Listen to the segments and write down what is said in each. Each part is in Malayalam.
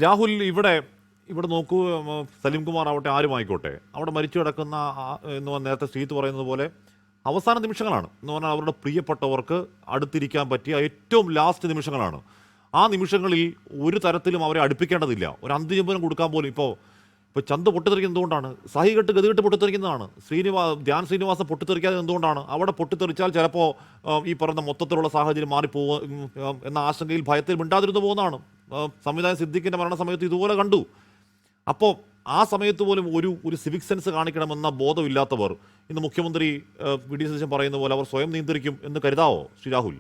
രാഹുൽ, ഇവിടെ നോക്കൂ, സലീം കുമാർ ആവട്ടെ, ആരുമായിക്കോട്ടെ, അവിടെ മരിച്ചു കിടക്കുന്ന എന്ന് നേരത്തെ ശ്രീത്ത് പറയുന്നത് പോലെ അവസാന നിമിഷങ്ങളാണ് എന്ന് പറഞ്ഞാൽ അവരുടെ പ്രിയപ്പെട്ടവർക്ക് അടുത്തിരിക്കാൻ പറ്റിയ ഏറ്റവും ലാസ്റ്റ് നിമിഷങ്ങളാണ്. ആ നിമിഷങ്ങളിൽ ഒരു തരത്തിലും അവരെ അടുപ്പിക്കേണ്ടതില്ല. ഒരു അന്ത്യചുംബനം കൊടുക്കാൻ പോലും ഇപ്പോൾ ചന്ത് പൊട്ടിത്തെറിക്കുന്നത് എന്തുകൊണ്ടാണ്? സഹികെട്ട് ഗതികെട്ട് പൊട്ടിത്തെറിക്കുന്നതാണ്. ധ്യാൻ ശ്രീനിവാസൻ പൊട്ടിത്തെറിക്കാതെ എന്തുകൊണ്ടാണ്? അവിടെ പൊട്ടിത്തെറിച്ചാൽ ചിലപ്പോൾ ഈ പറയുന്ന മൊത്തത്തിലുള്ള സാഹചര്യം മാറിപ്പോകും എന്ന ആശങ്കയിൽ ഭയത്തിൽ മിണ്ടാതിരുന്നു പോകുന്നതാണ്. സംവിധായകൻ സിദ്ദിഖിൻ്റെ മരണസമയത്ത് ഇതുപോലെ കണ്ടു. അപ്പോൾ ആ സമയത്ത് പോലും ഒരു സിവിക് സെൻസ് കാണിക്കണമെന്ന ബോധമില്ലാത്തവർ ഇന്ന് മുഖ്യമന്ത്രി വി ഡി സതീശൻ പറയുന്ന പോലെ അവർ സ്വയം നിയന്ത്രിക്കും എന്ന് കരുതാവോ ശ്രീ രാഹുൽ?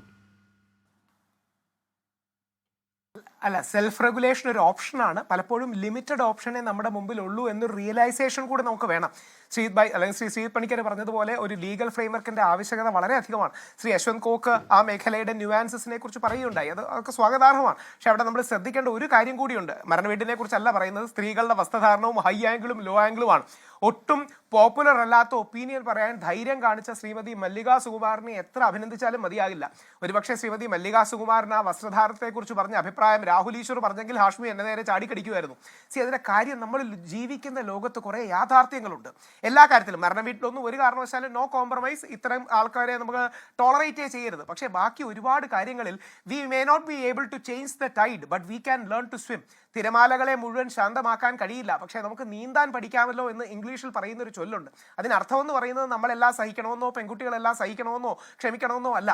അല്ല, സെൽഫ് റെഗുലേഷൻ ഒരു ഓപ്ഷനാണ്. പലപ്പോഴും ലിമിറ്റഡ് ഓപ്ഷനേ നമ്മുടെ മുമ്പിൽ ഉള്ളൂ എന്നൊരു റിയലൈസേഷൻ കൂടെ നമുക്ക് വേണം. ശ്രീ പണിക്കർ പറഞ്ഞതുപോലെ ഒരു ലീഗൽ ഫ്രെയിംവർക്കിന്റെ ആവശ്യകത വളരെ അധികമാണ്. ശ്രീ യശ്വന്ത് കോക്ക് ആ മേഖലയുടെ ന്യൂആൻസസിനെ കുറിച്ച് പറയുകയുണ്ടായി. അതൊക്കെ സ്വാഗതാർഹമാണ്. പക്ഷെ അവിടെ നമ്മൾ ശ്രദ്ധിക്കേണ്ട ഒരു കാര്യം കൂടിയുണ്ട്. മരണവീടിനെ കുറിച്ചല്ല പറയുന്നത്, സ്ത്രീകളുടെ വസ്ത്രധാരണവും ഹൈ ആംഗിളും ലോ ആംഗിളുമാണ്. ഒട്ടും പോപ്പുലർ അല്ലാത്ത ഒപ്പീനിയൻ പറയാൻ ധൈര്യം കാണിച്ച ശ്രീമതി മല്ലിക സുകുമാരനെ എത്ര അഭിനന്ദിച്ചാലും മതിയാകില്ല. ഒരുപക്ഷെ ശ്രീമതി മല്ലിക സുകുമാരൻ ആ വസ്ത്രധാരണത്തെക്കുറിച്ച് പറഞ്ഞ അഭിപ്രായം രാഹുൽ ഈശ്വർ പറഞ്ഞെങ്കിൽ ഹാഷ്മി എന്നെ നേരെ ചാടിക്കടിക്കുമായിരുന്നു. അതിന്റെ കാര്യം, നമ്മൾ ജീവിക്കുന്ന ലോകത്ത് കുറെ യാഥാർത്ഥ്യങ്ങളുണ്ട് എല്ലാ കാര്യത്തിലും. മരണ വീട്ടിലൊന്നും ഒരു കാരണവശാലും നോ കോംപ്രമൈസ്, ഇത്തരം ആൾക്കാരെ നമുക്ക് ടോളറേറ്റ് ചെയ്യരുത്. പക്ഷേ ബാക്കി ഒരുപാട് കാര്യങ്ങളിൽ we may not be able to change the tide, but we can learn to swim. തിരമാലകളെ മുഴുവൻ ശാന്തമാക്കാൻ കഴിയില്ല, പക്ഷേ നമുക്ക് നീന്താൻ പഠിക്കാമല്ലോ എന്ന് ഇംഗ്ലീഷിൽ പറയുന്ന ഒരു ചൊല്ലുണ്ട്. അതിനർത്ഥം എന്ന് പറയുന്നത് നമ്മളെല്ലാം സഹിക്കണമെന്നോ പെൺകുട്ടികളെല്ലാം സഹിക്കണമെന്നോ ക്ഷമിക്കണമെന്നോ അല്ല.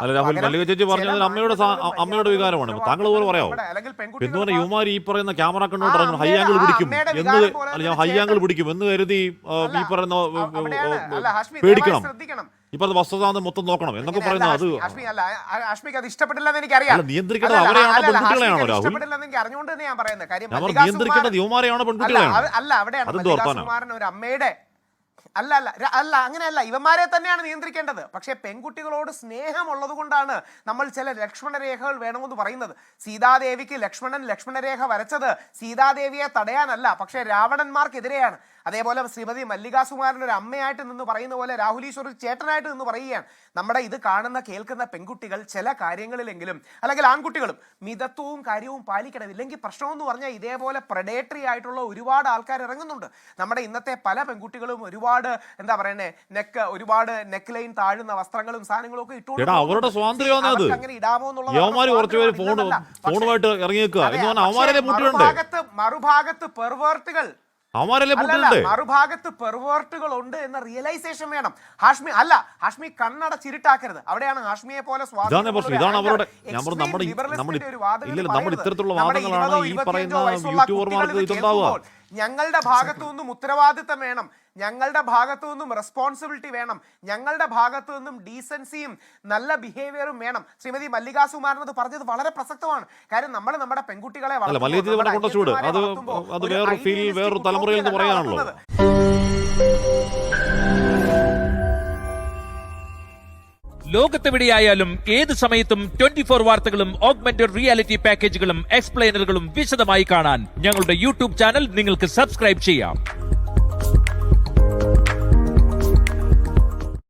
അമ്മയുടെ വികാരമാണ്. താങ്കൾ പോലെ പറയാമോ? യുവമാർ ഈ പറയുന്ന ക്യാമറ കണ്ടോട്ട് ഹൈ ആംഗിൾ പിടിക്കും ഹൈ ആംഗിൾ പിടിക്കും എന്ന് കരുതി ഈ പറയുന്ന പേടിക്കണം, ഇപ്പൊ വസ്ത്രധാരണം മൊത്തം നോക്കണം എന്നൊക്കെ പറയുന്നത് അത് ഇഷ്ടപ്പെട്ടില്ലെന്ന് എനിക്കറിയാം. നിയന്ത്രിക്കേണ്ടത് അവരെയാണോ പെൺകുട്ടികളെയാണോ രാഹുൽ? അറിഞ്ഞുകൊണ്ട് തന്നെ ഞാൻ പറയുന്നത് കാര്യം, നിയന്ത്രിക്കേണ്ടത് യുവമാരെയാണോ പെൺകുട്ടികളെയാണോ? അല്ല, അവിടെയാണ് ഒരു അമ്മയുടെ അല്ല അങ്ങനെയല്ല, ഇവന്മാരെ തന്നെയാണ് നിയന്ത്രിക്കേണ്ടത്. പക്ഷേ പെൺകുട്ടികളോട് സ്നേഹമുള്ളത് കൊണ്ടാണ് നമ്മൾ ചില ലക്ഷ്മണരേഖകൾ വേണമെന്ന് പറയുന്നത്. സീതാദേവിക്ക് ലക്ഷ്മണരേഖ വരച്ചത് സീതാദേവിയെ തടയാനല്ല, പക്ഷേ രാവണന്മാർക്കെതിരെയാണ്. അതേപോലെ ശ്രീമതി മല്ലിക സുകുമാരൻ ഒരു അമ്മയായിട്ട് നിന്ന് പറയുന്ന പോലെ രാഹുൽ ഈശ്വർ ഒരു ചേട്ടനായിട്ട് നിന്ന് പറയുകയാണ്. നമ്മുടെ ഇത് കാണുന്ന കേൾക്കുന്ന പെൺകുട്ടികൾ ചില കാര്യങ്ങളിലെങ്കിലും, അല്ലെങ്കിൽ ആൺകുട്ടികളും മിതത്വവും കാര്യവും പാലിക്കണം. ഇല്ലെങ്കിൽ പ്രശ്നമെന്ന് പറഞ്ഞാൽ ഇതേപോലെ പ്രഡേറ്ററി ആയിട്ടുള്ള ഒരുപാട് ആൾക്കാർ ഇറങ്ങുന്നുണ്ട്. നമ്മുടെ ഇന്നത്തെ പല പെൺകുട്ടികളും ഒരുപാട് എന്താ പറയുന്നത് ഒരുപാട് നെക്ക് ലൈൻ താഴുന്ന വസ്ത്രങ്ങളും സാധനങ്ങളും ഒക്കെ ഇട്ടുകൊണ്ട് അങ്ങനെ ഇടാമോ മറുഭാഗത്ത് പെർവേർട്ടുകൾ ഉണ്ട് എന്ന റിയലൈസേഷൻ വേണം. ഹാഷ്മി കണ്ണടച്ചിരുട്ടാക്കരുത്. അവിടെയാണ് ഹാഷ്മിയെ പോലെ ഞങ്ങളുടെ ഭാഗത്തു നിന്നും ഉത്തരവാദിത്തം വേണം, ഞങ്ങളുടെ ഭാഗത്തു നിന്നും റെസ്പോൺസിബിലിറ്റി വേണം, ഞങ്ങളുടെ ഭാഗത്തു നിന്നും ഡീസൻസിയും നല്ല ബിഹേവിയറും വേണം. ശ്രീമതി മല്ലിക സുകുമാരൻ അത് പറഞ്ഞത് വളരെ പ്രസക്തമാണ്. കാര്യം നമ്മൾ നമ്മുടെ പെൺകുട്ടികളെ ലോകത്തെവിടെയായാലും ഏത് സമയത്തും 24 വാർത്തകളും ഓഗ്മെന്റഡ് റിയാലിറ്റി പാക്കേജുകളും എക്സ്പ്ലെയിനറുകളും വിശദമായി കാണാൻ ഞങ്ങളുടെ യൂട്യൂബ് ചാനൽ നിങ്ങൾക്ക് സബ്സ്ക്രൈബ് ചെയ്യാം.